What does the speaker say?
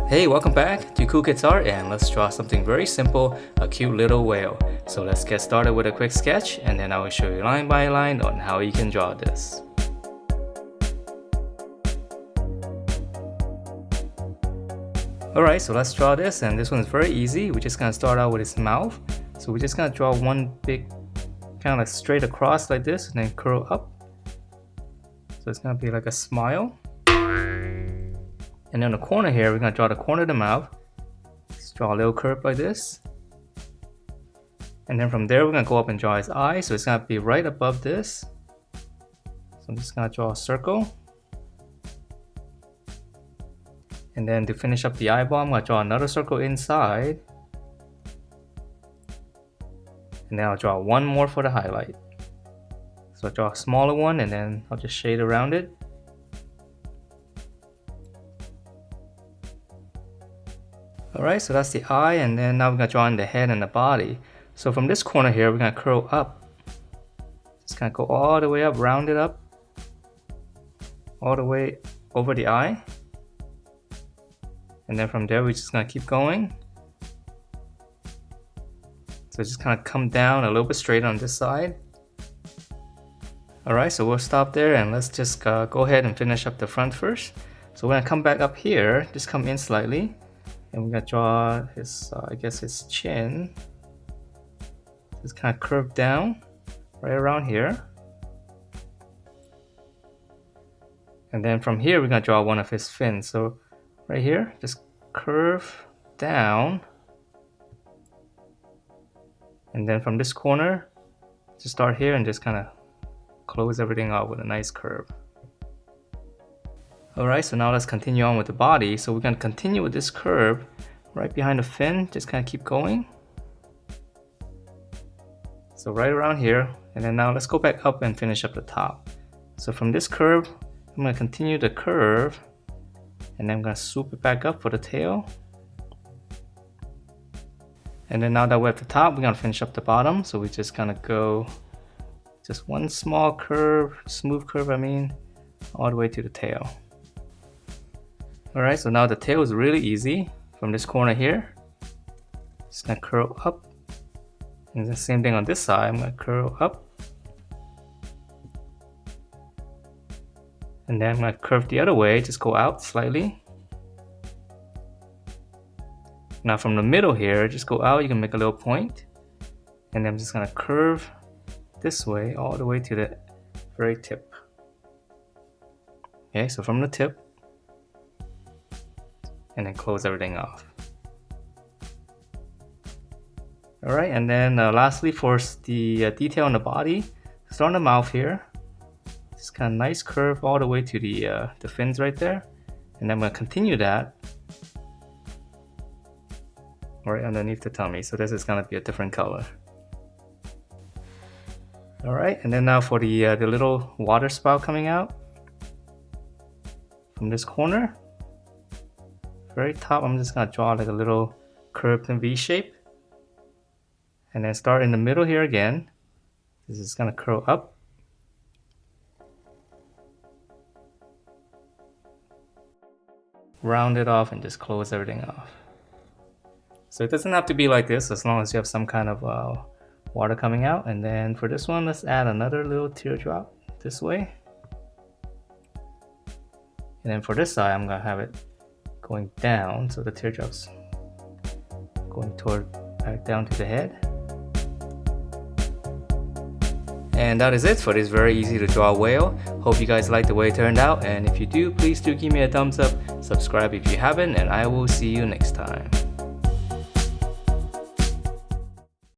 Hey, welcome back to Cool Kids Art, and let's draw something very simple, a cute little whale. So let's get started with a quick sketch, and then I will show you line by line on how you can draw this. Alright, so let's draw this, and this one is very easy. We're just gonna start out with his mouth. So we're just gonna draw one big, kind of like straight across like this, and then curl up. So it's gonna be like a smile. And then the corner here, we're gonna draw the corner of the mouth. Just draw a little curve like this. And then from there, we're gonna go up and draw his eye. So it's gonna be right above this. So I'm just gonna draw a circle. And then to finish up the eyeball, I'm gonna draw another circle inside. And then I'll draw one more for the highlight. So I'll draw a smaller one, and then I'll just shade around it. Alright, so that's the eye, and then now we're going to draw in the head and the body. So from this corner here, we're going to curl up. Just kind of go all the way up, round it up. All the way over the eye. And then from there, we're just going to keep going. So just kind of come down a little bit straight on this side. Alright, so we'll stop there, and let's just go ahead and finish up the front first. So we're going to come back up here, just come in slightly. And we're gonna draw his, I guess his chin. Just kind of curve down right around here. And then from here, we're gonna draw one of his fins. So right here, just curve down. And then from this corner, just start here and just kind of close everything out with a nice curve. Alright, so now let's continue on with the body. So we're going to continue with this curve right behind the fin, just kind of keep going. So right around here, and then now let's go back up and finish up the top. So from this curve, I'm going to continue the curve, and then I'm going to swoop it back up for the tail. And then now that we're at the top, we're going to finish up the bottom. So we just kind of go just one small curve, smooth curve I mean, all the way to the tail. Alright, so now the tail is really easy. From this corner here, just gonna curl up. And the same thing on this side, I'm gonna curl up. And then I'm gonna curve the other way, just go out slightly. Now from the middle here, just go out, you can make a little point. And then I'm just gonna curve this way, all the way to the very tip. Okay, so from the tip, and then close everything off. Alright, and then lastly for the detail on the body, start on the mouth here. Just kind of nice curve all the way to the fins right there. And I'm going to continue that right underneath the tummy. So this is going to be a different color. Alright, and then now for the little water spout coming out from this corner. Very top, I'm just gonna draw like a little curved V shape, and then start in the middle here again. This is gonna curl up, round it off, and just close everything off. So it doesn't have to be like this as long as you have some kind of water coming out. And then for this one, let's add another little teardrop this way. And then for this side, I'm gonna have it going down, so the teardrops going toward back down to the head. And that is it for this very easy to draw whale. Hope you guys like the way it turned out, and if you do, please do give me a thumbs up, subscribe if you haven't, and I will see you next time.